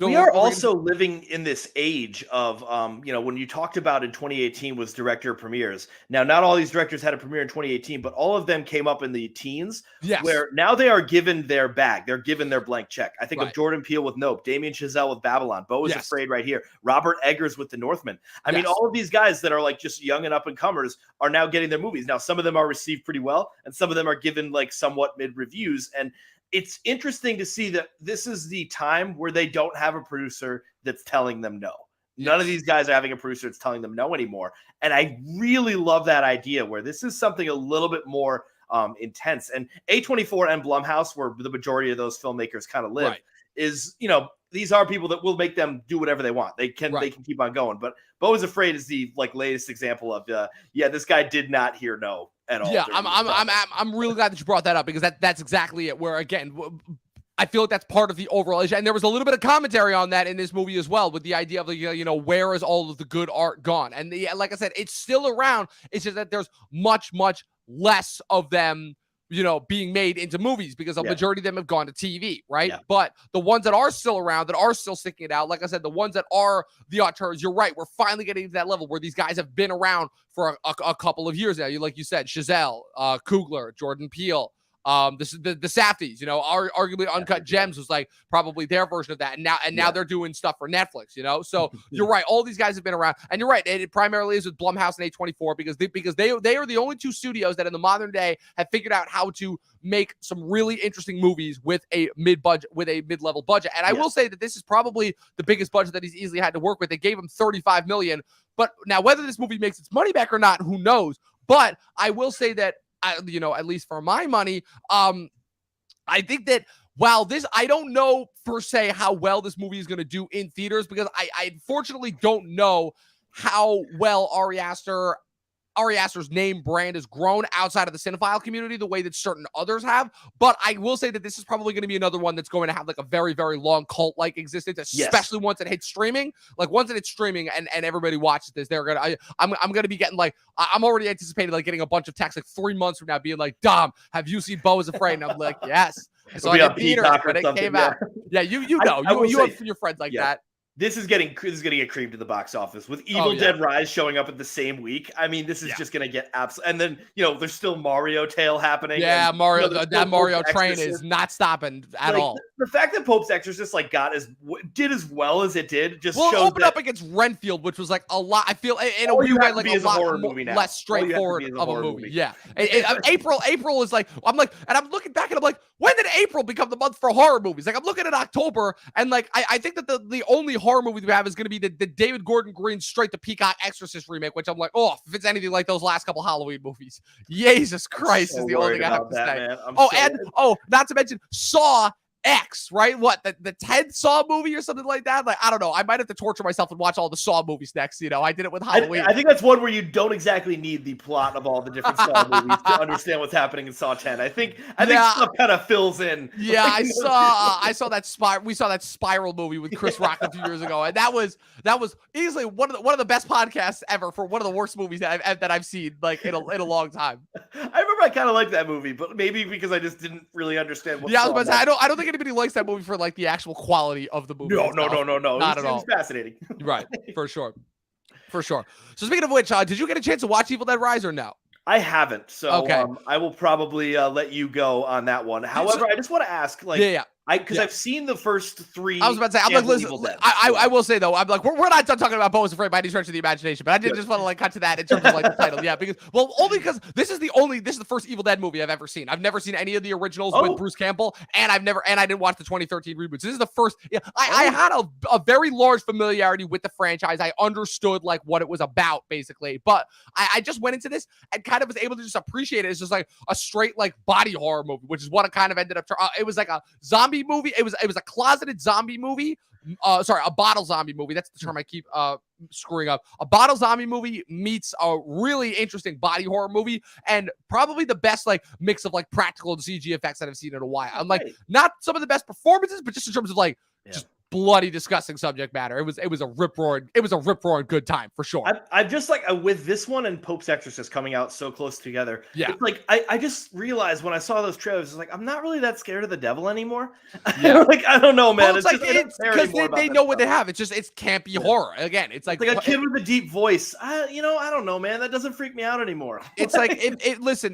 we are also living in this age of, when you talked about in 2018 was director premieres. Now, not all these directors had a premiere in 2018, but all of them came up in the teens, where now they are given their bag. They're given their blank check. I think of Jordan Peele with Nope, Damien Chazelle with Babylon, Beau is Afraid right here, Robert Eggers with The Northman. I mean, all of these guys that are like just young and up and comers are now getting their movies. Now, some of them are received pretty well, and some of them are given like somewhat mid reviews. And it's interesting to see that this is the time where they don't have a producer that's telling them no. None of these guys are having a producer that's telling them no anymore. And I really love that idea where this is something a little bit more intense. And A24 and Blumhouse, where the majority of those filmmakers kind of live, is, these are people that will make them do whatever they want. They can keep on going. But Beau is Afraid is the like latest example of, this guy did not hear no at all. Yeah, I'm really glad that you brought that up because that's exactly it. Where again, I feel like that's part of the overall issue, and there was a little bit of commentary on that in this movie as well, with the idea of where is all of the good art gone? And like I said, it's still around. It's just that there's much less of them, being made into movies because a majority of them have gone to TV, right? Yeah. But the ones that are still around, that are still sticking it out, like I said, the ones that are the auteurs, you're right. We're finally getting to that level where these guys have been around for a couple of years now. Like you said, Chazelle, Coogler, Jordan Peele, the Safdies, arguably Uncut Gems was like probably their version of that, and now they're doing stuff for Netflix, So you're right, all these guys have been around, and you're right. It primarily is with Blumhouse and A24 because they are the only two studios that in the modern day have figured out how to make some really interesting movies with a mid-level budget. And I will say that this is probably the biggest budget that he's easily had to work with. They gave him $35 million, but now whether this movie makes its money back or not, who knows? But I will say that. At least for my money, I think that while I don't know per se how well this movie is going to do in theaters because I unfortunately don't know how well Ari Aster's name brand has grown outside of the cinephile community the way that certain others have. But I will say that this is probably going to be another one that's going to have like a very, very long cult-like existence, especially once it hits streaming. Like once it hits streaming and everybody watches this, I'm going to be getting like, I'm already anticipating like getting a bunch of texts like 3 months from now being like, Dom, have you seen Beau is Afraid? And I'm like, yes. I saw it in theaters when it came out. Yeah, you have your friends like that. This is getting a cream to the box office with Evil Dead Rise showing up at the same week. I mean, this is just going to get absolute. And then, there's still Mario Tale happening. Yeah, and, Mario, that Mario train is not stopping at all. The fact that Pope's Exorcist did as well as it did just shows open up against Renfield, which was like a lot. I feel in a weird way like a lot less straightforward of a movie. Yeah, April is like I'm looking back and I'm like, when did April become the month for horror movies? Like I'm looking at October and like I think that the only horror movie we have is going to be the David Gordon Green straight to Peacock Exorcist remake, which I'm like, if it's anything like those last couple Halloween movies, Jesus Christ is the only thing I have to say. Not to mention Saw X, right? What, the 10th Saw movie or something like that? Like, I don't know. I might have to torture myself and watch all the Saw movies next. You know, I did it with Halloween. I think that's one where you don't exactly need the plot of all the different Saw movies to understand what's happening in Saw 10. I think stuff kind of fills in. Yeah, I saw that we saw that Spiral movie with Chris Rock a few years ago, and that was easily one of the best podcasts ever for one of the worst movies that I've seen like in a long time. I remember I kind of liked that movie, but maybe because I just didn't really understand what. Yeah, I was about to say, I don't think anybody likes that movie for like the actual quality of the movie. No, not at all. It's fascinating, right? For sure. So speaking of which, did you get a chance to watch Evil Dead Rise or no? I haven't, so okay. I will probably let you go on that one. However, I just want to ask, like, because I've seen the first 3. I was about to say, I'm like, listen, I will say though, I'm like, we're not done talking about Beau is Afraid by any stretch of the imagination, but I did just want to like cut to that in terms of like the title, because only because this is the first Evil Dead movie I've ever seen. I've never seen any of the originals with Bruce Campbell, and I didn't watch the 2013 reboots. This is the first. Yeah, I had a very large familiarity with the franchise. I understood like what it was about basically, but I just went into this and kind of was able to just appreciate it. It's just like a straight like body horror movie, which is what it kind of ended up. It was like a zombie movie. It was a closeted zombie movie. A bottle zombie movie. That's the term I keep screwing up. A bottle zombie movie meets a really interesting body horror movie, and probably the best like mix of like practical and CG effects that I've seen in a while. I'm like, not some of the best performances, but just in terms of like just bloody disgusting subject matter. It was a rip roaring good time for sure. I'm just like with this one and Pope's Exorcist coming out so close together. Yeah, it's like I just realized when I saw those trailers, like I'm not really that scared of the devil anymore. Yeah, like I don't know, man. Well, it's because they know what they have. It's campy horror. Again, it's like a kid with a deep voice. I don't know, man. That doesn't freak me out anymore. It's like listen,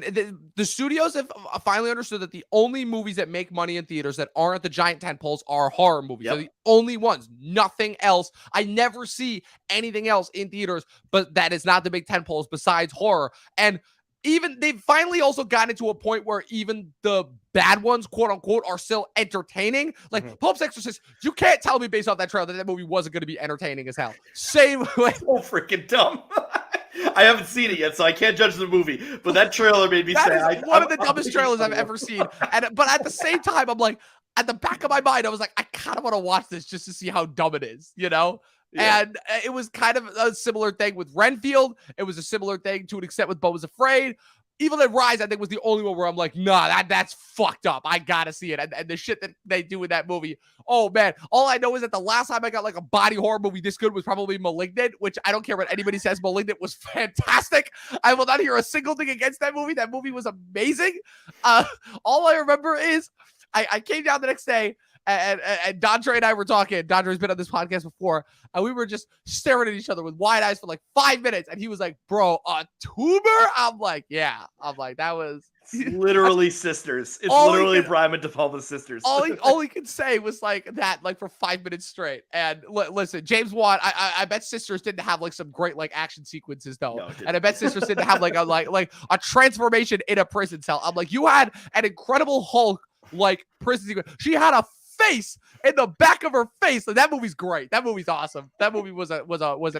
the studios have finally understood that the only movies that make money in theaters that aren't the giant tentpoles are horror movies. They're the only ones, nothing else. I never see anything else in theaters, but that is not the big tentpoles besides horror. And even they've finally also gotten to a point where even the bad ones, quote unquote, are still entertaining. Like Pope's Exorcist, you can't tell me based off that trailer that movie wasn't going to be entertaining as hell. Same way. So freaking dumb. I haven't seen it yet, so I can't judge the movie. But that trailer made me say, "That is one of the dumbest trailers I've ever seen." But at the same time, I'm like, at the back of my mind, I was like, I kind of want to watch this just to see how dumb it is, you know? Yeah. And it was kind of a similar thing with Renfield. It was a similar thing to an extent with Beau is Afraid. Evil Dead Rise, I think, was the only one where I'm like, nah, that's fucked up. I gotta see it. And the shit that they do in that movie, oh man. All I know is that the last time I got like a body horror movie this good was probably Malignant, which I don't care what anybody says. Malignant was fantastic. I will not hear a single thing against that movie. That movie was amazing. All I remember is I came down the next day and Dondre and I were talking. Dondre's been on this podcast before, and we were just staring at each other with wide eyes for like 5 minutes. And he was like, "Bro, a tumor?" I'm like, "Yeah." I'm like, "That was." It's literally sisters. It's literally Brian and De Palma's sisters. All he could say was like that, like for 5 minutes straight. And listen, James Wan, I bet Sisters didn't have like some great like action sequences though, and I bet Sisters didn't have like a transformation in a prison cell. I'm like, you had an Incredible Hulk like prison sequence. She had a face in the back of her face. And that movie's great. That movie's awesome. That movie was an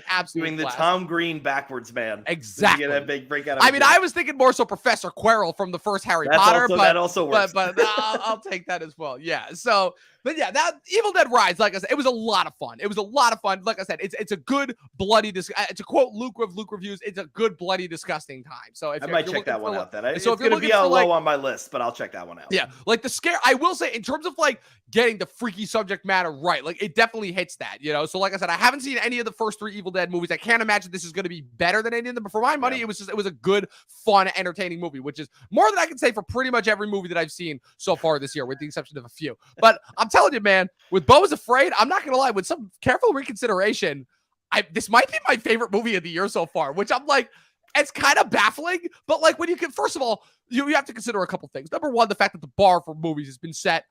absolute doing the blast. Tom Green backwards man. Exactly. Get a big break out of I was thinking more so Professor Quirrell from the first Harry Potter, but that also works. But I'll take that as well. Yeah. So, but yeah, that Evil Dead Rise, like I said, it was a lot of fun. Like I said, it's a good bloody. To quote Luke Reviews, it's a good bloody disgusting time. So I might check that one out. Then it's going to be low on my list, but I'll check that one out. Yeah, like the scare. I will say, in terms of like getting the freaky subject matter right, like it definitely hits that. You know, so like I said, I haven't seen any of the first 3 Evil Dead movies. I can't imagine this is going to be better than any of them. But for my money, it was a good, fun, entertaining movie, which is more than I can say for pretty much every movie that I've seen so far this year, with the exception of a few. But I'm telling you, man, with Beau is Afraid, I'm not gonna lie, with some careful reconsideration, this might be my favorite movie of the year so far, which I'm like, it's kind of baffling, but like when you can, first of all, you have to consider a couple things. Number one, the fact that the bar for movies has been set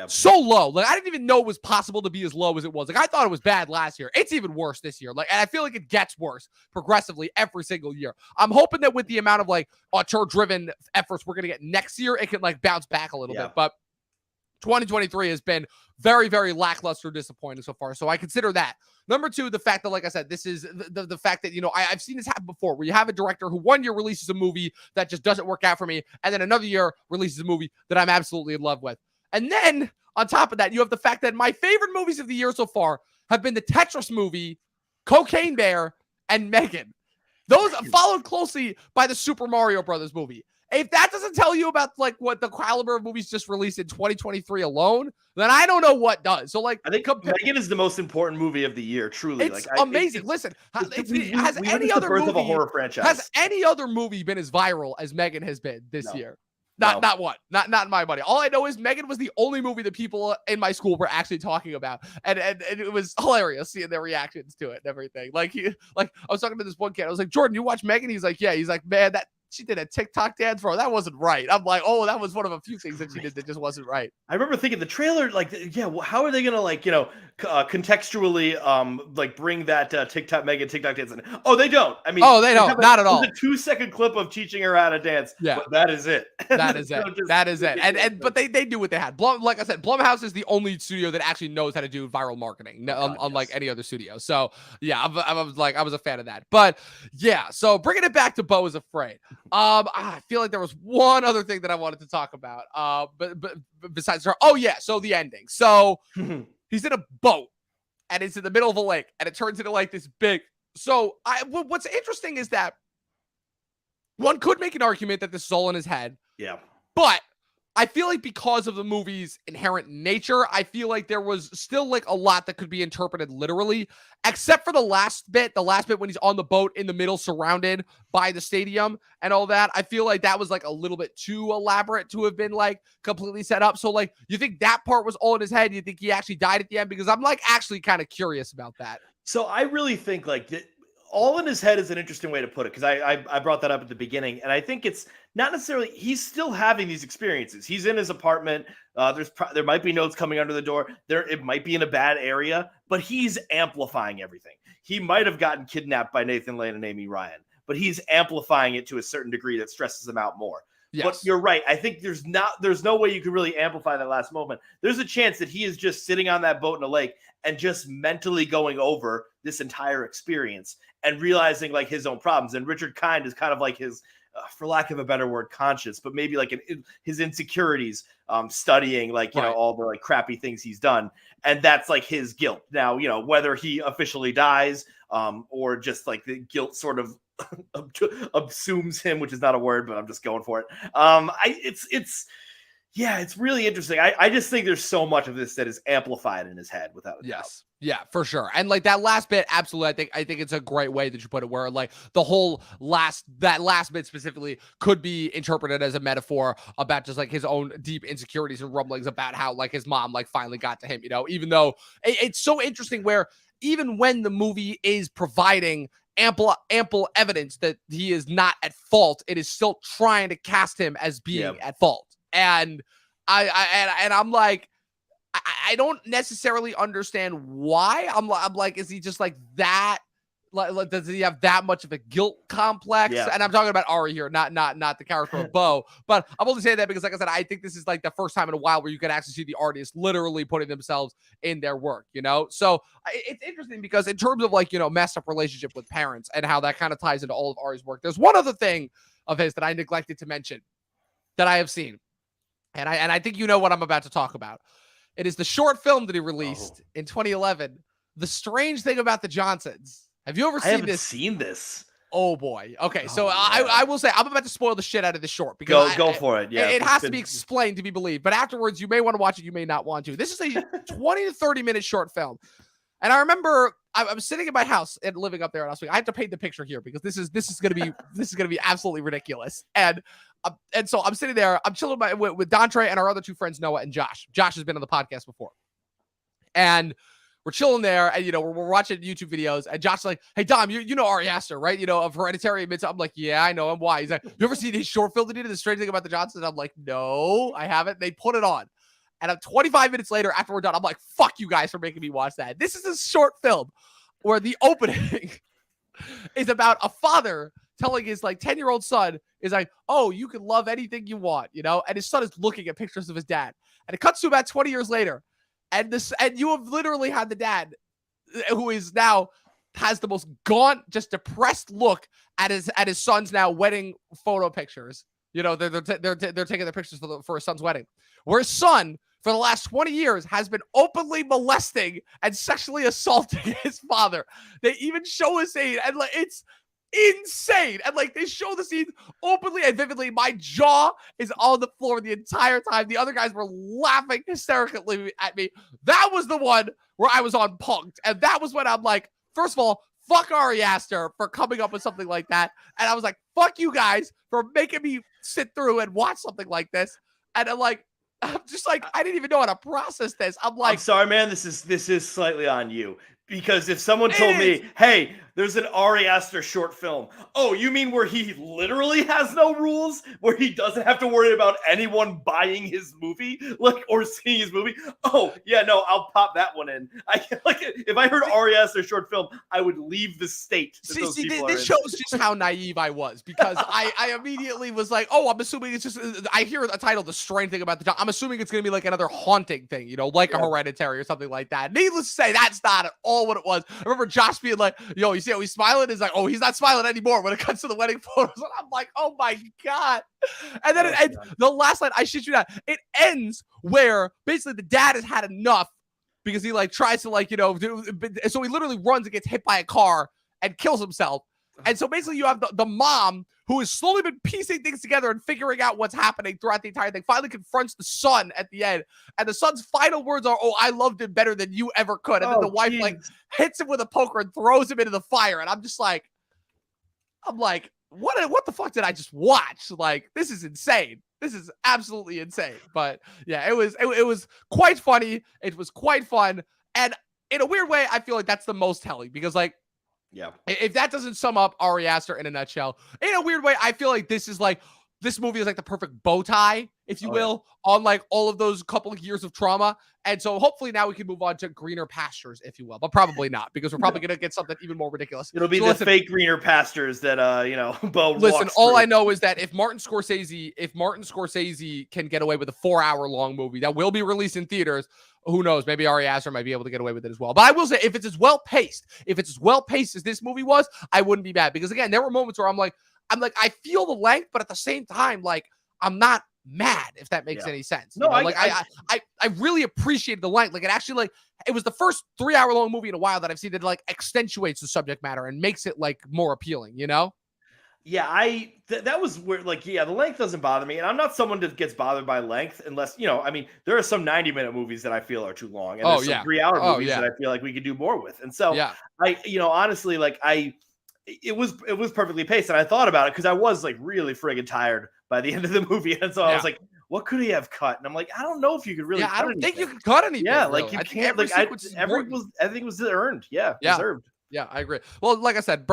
so low. Like I didn't even know it was possible to be as low as it was. Like I thought it was bad last year. It's even worse this year. Like, and I feel like it gets worse progressively every single year. I'm hoping that with the amount of like auteur-driven efforts we're gonna get next year, it can like bounce back a little bit. But 2023 has been very, very lackluster, disappointing so far. So I consider that. Number two, the fact that, like I said, this is the fact that, you know, I've seen this happen before, where you have a director who one year releases a movie that just doesn't work out for me, and then another year releases a movie that I'm absolutely in love with. And then on top of that, you have the fact that my favorite movies of the year so far have been the Tetris movie, Cocaine Bear, and Megan. Those followed closely by the Super Mario Brothers movie. If that doesn't tell you about like what the caliber of movies just released in 2023 alone, then I don't know what does. So like, I think Megan is the most important movie of the year. Truly, it's amazing. Listen, has any other movie of a horror franchise? Has any other movie been as viral as Megan has been this year? Not one. Not in my money. All I know is Megan was the only movie that people in my school were actually talking about, and it was hilarious seeing their reactions to it and everything. Like I was talking to this one kid. I was like, Jordan, you watch Megan? He's like, yeah. He's like, man, that she did a TikTok dance, bro. That wasn't right. I'm like, oh, that was one of a few things that she did that just wasn't right. I remember thinking the trailer, like, yeah, well, how are they gonna like, contextually, like bring that Megan TikTok dance in? Oh, they don't. I mean, they don't. Not at all. It's a 2-second clip of teaching her how to dance. Yeah, but that is it. That is it. That is it. And but they do what they had. Like I said, Blumhouse is the only studio that actually knows how to do viral marketing, unlike any other studio. So yeah, I was a fan of that. But yeah, so bringing it back to Beau is Afraid. I feel like there was one other thing that I wanted to talk about. But besides her, oh yeah, so the ending. So he's in a boat and it's in the middle of a lake and it turns into like this big. So what's interesting is that one could make an argument that this is all in his head. Yeah. But I feel like because of the movie's inherent nature, I feel like there was still like a lot that could be interpreted literally, except for the last bit when he's on the boat in the middle, surrounded by the stadium and all that. I feel like that was like a little bit too elaborate to have been like completely set up. So like, you think that part was all in his head? You think he actually died at the end? Because I'm like actually kind of curious about that. So I really think like all in his head is an interesting way to put it, because I brought that up at the beginning, and I think it's not necessarily, he's still having these experiences. He's in his apartment. There might be notes coming under the door. It might be in a bad area, but he's amplifying everything. He might have gotten kidnapped by Nathan Lane and Amy Ryan, but he's amplifying it to a certain degree that stresses him out more. Yes. But you're right. I think there's no way you can really amplify that last moment. There's a chance that he is just sitting on that boat in a lake and just mentally going over this entire experience and realizing like his own problems. And Richard Kind is kind of like his, for lack of a better word, conscious, but maybe like his insecurities, studying like, all the like crappy things he's done. And that's like his guilt. Now, whether he officially dies, or just like the guilt sort of assumes him, which is not a word, but I'm just going for it. It's really interesting. I just think there's so much of this that is amplified in his head without a doubt. Yeah, for sure. And like that last bit, absolutely. I think it's a great way that you put it, where like the whole last bit specifically could be interpreted as a metaphor about just like his own deep insecurities and rumblings about how like his mom like finally got to him, even though it's so interesting where even when the movie is providing ample evidence that he is not at fault, it is still trying to cast him as being at fault. And I'm like, I don't necessarily understand why. I'm like, is he just like that? Like, does he have that much of a guilt complex? Yeah. And I'm talking about Ari here, not the character of Beau. But I'm only saying that because, like I said, I think this is like the first time in a while where you can actually see the artists literally putting themselves in their work, So it's interesting because in terms of like, messed up relationship with parents and how that kind of ties into all of Ari's work, there's one other thing of his that I neglected to mention that I have seen. And I think you know what I'm about to talk about. It is the short film that he released in 2011, The Strange Thing About the Johnsons. Have you ever seen this? I haven't seen this. Oh boy. Okay, so I will say I'm about to spoil the shit out of this short because go for it. Yeah, it has to be explained to be believed. But afterwards, you may want to watch it, you may not want to. This is a 20 to 30 minute short film, and I remember I was sitting in my house and living up there last week. I have to paint the picture here because this is gonna be absolutely ridiculous. And so I'm sitting there, I'm chilling with Dontre and our other two friends, Noah and Josh. Josh has been on the podcast before, and we're chilling there, and we're watching YouTube videos, and Josh's like, "Hey Dom, you know Ari Aster, right? Of Hereditary and Midsommar." I'm like, "Yeah, I know him. Why?" He's like, "You ever seen his short film that he did, The Strange Thing About the Johnsons?" I'm like, "No, I haven't." They put it on, and 25 minutes later, after we're done, I'm like, "Fuck you guys for making me watch that." This is a short film where the opening is about a father telling his like 10-year-old son is like, "Oh, you can love anything you want," and his son is looking at pictures of his dad, and it cuts to about 20 years later. And you have literally had the dad who is now has the most gaunt, just depressed look at his son's now wedding photo pictures. They're taking the pictures for his son's wedding, where his son for the last 20 years has been openly molesting and sexually assaulting his father. They even show a scene, and like it's insane. And like they show the scene openly and vividly. My jaw is on the floor the entire time. The other guys were laughing hysterically at me. That was the one where I was on punked. And that was when I'm like, first of all, fuck Ari Aster for coming up with something like that. And I was like, fuck you guys for making me sit through and watch something like this. And I'm just like, I didn't even know how to process this. I'm like, I'm sorry, man. This is slightly on you. Because if someone told me, hey, there's an Ari Aster short film. Oh, you mean where he literally has no rules? Where he doesn't have to worry about anyone buying his movie, like, or seeing his movie? Oh, yeah, no, I'll pop that one in. If I heard Ari Aster short film, I would leave the state. This shows just how naive I was, because I immediately was like, oh, I'm assuming it's just, I hear a title, The Strange Thing About the Job. I'm assuming it's going to be like another haunting thing, like a Hereditary or something like that. Needless to say, that's not at all what it was. I remember Josh being like, yo, you see how he's smiling? It's like, oh, he's not smiling anymore when it comes to the wedding photos. And I'm like, oh my God. And then it ends, the last line, I shit you not, it ends where basically the dad has had enough because he like tries to like, so he literally runs and gets hit by a car and kills himself. And so basically you have the mom who has slowly been piecing things together and figuring out what's happening throughout the entire thing, finally confronts the son at the end. And the son's final words are, oh, I loved him better than you ever could. And then the wife like hits him with a poker and throws him into the fire. And I'm like, what the fuck did I just watch? Like, this is insane. This is absolutely insane. But yeah, it was quite funny. It was quite fun. And in a weird way, I feel like that's the most telling, because like, yeah, if that doesn't sum up Ari Aster in a nutshell, in a weird way, I feel like this movie is like the perfect bow tie, if you will, on like all of those couple of years of trauma. And so hopefully now we can move on to greener pastures, if you will, but probably not, because we're probably going to get something even more ridiculous. It'll be fake greener pastures that, Beau listen, walks all through. I know is that if Martin Scorsese can get away with a 4-hour-long movie that will be released in theaters, who knows? Maybe Ari Aster might be able to get away with it as well. But I will say, if it's as well paced as this movie was, I wouldn't be mad. Because again, there were moments where I'm like, I feel the length, but at the same time, like, I'm not mad, if that makes any sense. No, I really appreciated the length. Like, it actually, like, it was the first 3-hour-long movie in a while that I've seen that like accentuates the subject matter and makes it like more appealing, Yeah, that was where, like, the length doesn't bother me. And I'm not someone that gets bothered by length unless, there are some 90-minute movies that I feel are too long. And there's some 3-hour movies that I feel like we could do more with. And so honestly, like it was perfectly paced. And I thought about it because I was like really friggin' tired by the end of the movie. And so I was like, what could he have cut? And I'm like, I don't know if you could really cut I don't anything. think you could cut anything. Yeah, really. like you can't, like everything was earned. Yeah, deserved. Yeah, I agree. Well, like I said,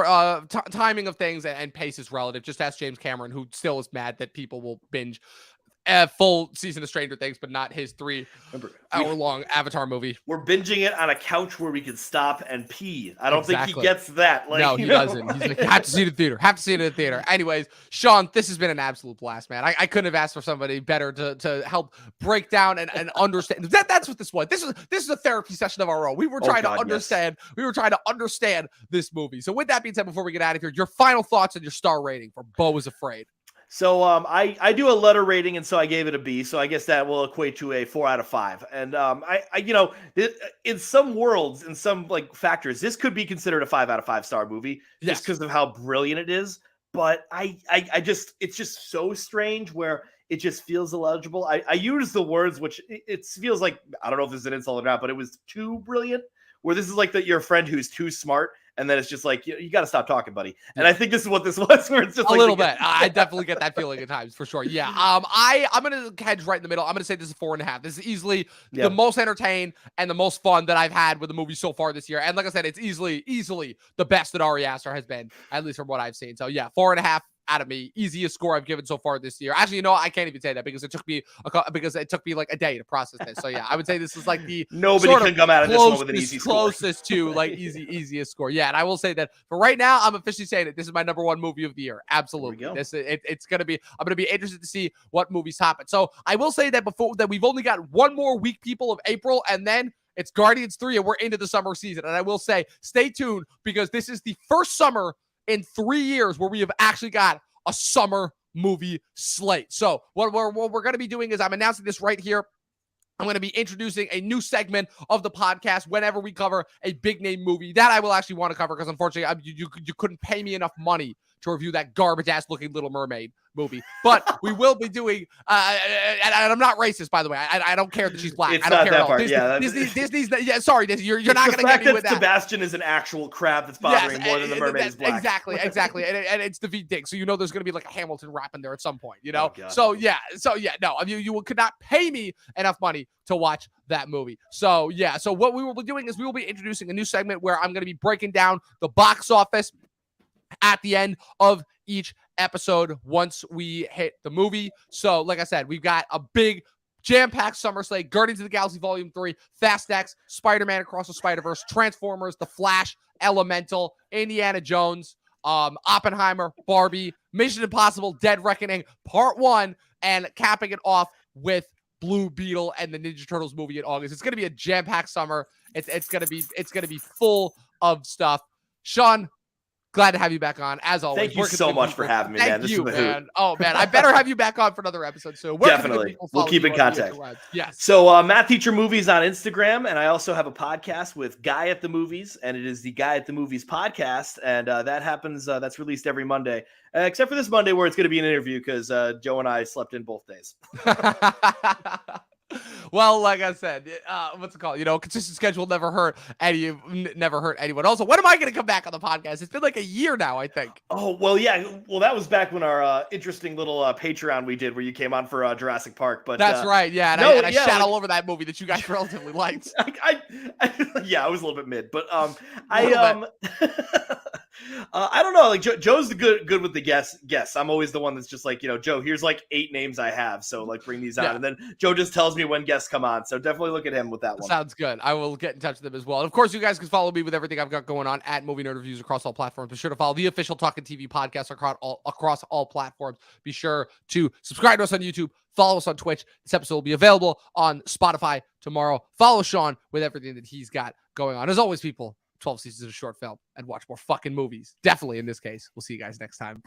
timing of things and pace is relative. Just ask James Cameron, who still is mad that people will binge a full season of Stranger Things, but not his 3-hour-long Avatar movie. We're binging it on a couch where we can stop and pee. I don't think he gets that. Like, no, he doesn't. He's like, you have to see it in the theater. Anyways, Sean, this has been an absolute blast, man. I couldn't have asked for somebody better to help break down and understand. That's what this was. This is a therapy session of our own. We were trying to understand. Yes. We were trying to understand this movie. So with that being said, before we get out of here, your final thoughts and your star rating for Beau is Afraid. So I do a letter rating, and so I gave it a B. So I guess that will equate to a 4 out of 5. And in some worlds, in some like factors, this could be considered a 5 out of 5 star movie just because of how brilliant it is. But it's just so strange where it just feels illegible. I use the words, which it feels like, I don't know if this is an insult or not, but it was too brilliant. Where this is like your friend who's too smart. And then it's just like, you got to stop talking, buddy. And I think this is what this was, where it's just a little bit. I definitely get that feeling at times, for sure. Yeah. I'm going to hedge right in the middle. I'm going to say this is 4.5. This is easily the most entertained and the most fun that I've had with the movie so far this year. And like I said, it's easily the best that Ari Aster has been, at least from what I've seen. So yeah, 4.5 out of me. Easiest score I've given so far this year. Actually, I can't even say that because it took me like a day to process this. So yeah, I would say this is like the nobody can come out of this one with an easy score. Closest to like easiest score. Yeah, and I will say that for right now, I'm officially saying it. This is my number 1 movie of the year. Absolutely. It's gonna be. I'm gonna be interested to see what movies top it. So I will say that before that we've only got one more week, people, of April, and then it's Guardians 3, and we're into the summer season. And I will say, stay tuned because this is the first summer in 3 years where we have actually got a summer movie slate. So what we're going to be doing is I'm announcing this right here I'm going to be introducing a new segment of the podcast whenever we cover a big name movie that I will actually want to cover, because unfortunately you couldn't pay me enough money to review that garbage ass looking Little Mermaid movie. But we will be doing, and I'm not racist, by the way. I don't care that she's black. It's I don't not care that at all. part. Disney's yeah, sorry, Disney, you're not going to get me with that. Sebastian is an actual crab that's bothering more than the mermaid is black. Exactly. And it's the V Dig. So there's going to be like a Hamilton rap in there at some point, Oh, so no, I mean, you could not pay me enough money to watch that movie. So what we will be doing is we will be introducing a new segment where I'm going to be breaking down the box office at the end of each episode once we hit the movie. So like I said, we've got a big jam-packed summer slate: Guardians of the Galaxy Volume 3, Fast X, Spider-Man Across the Spider-Verse, Transformers, The Flash, Elemental, Indiana Jones, Oppenheimer, Barbie, Mission Impossible, Dead Reckoning Part 1, and capping it off with Blue Beetle and the Ninja Turtles movie in August. It's going to be a jam-packed summer. It's going to be full of stuff. Sean, glad to have you back on, as always. Thank you so much for having me, man. Thank you, man. Oh, man. I better have you back on for another episode soon. Definitely. We'll keep in contact. Yes. So, Math Teacher Movies on Instagram, and I also have a podcast with Guy at the Movies, and it is the Guy at the Movies podcast, and that happens, that's released every Monday, except for this Monday where it's going to be an interview because Joe and I slept in both days. Well, like I said, what's it called? Consistent schedule never hurt anyone. Also, when am I going to come back on the podcast? It's been like a year now, I think. Oh, well, yeah. Well, that was back when our interesting little Patreon we did where you came on for Jurassic Park. But that's right, yeah. And I shat all over that movie that you guys relatively liked. Yeah, I was a little bit mid, but I don't know. Like Joe's the good with the guess. I'm always the one that's just like, Joe, here's like 8 names I have, so like bring these on. Yeah. And then Joe just tells me when guests come on. So definitely look at him with that one. Sounds good. I will get in touch with them as well. And of course, you guys can follow me with everything I've got going on at Movie Nerd Reviews across all platforms. Be sure to follow the official Talkin TV podcast across all platforms. Be sure to subscribe to us on YouTube. Follow us on Twitch. This episode will be available on Spotify tomorrow. Follow Sean with everything that he's got going on. As always, people, 12 seasons of a short film, and watch more fucking movies. Definitely in this case. We'll see you guys next time.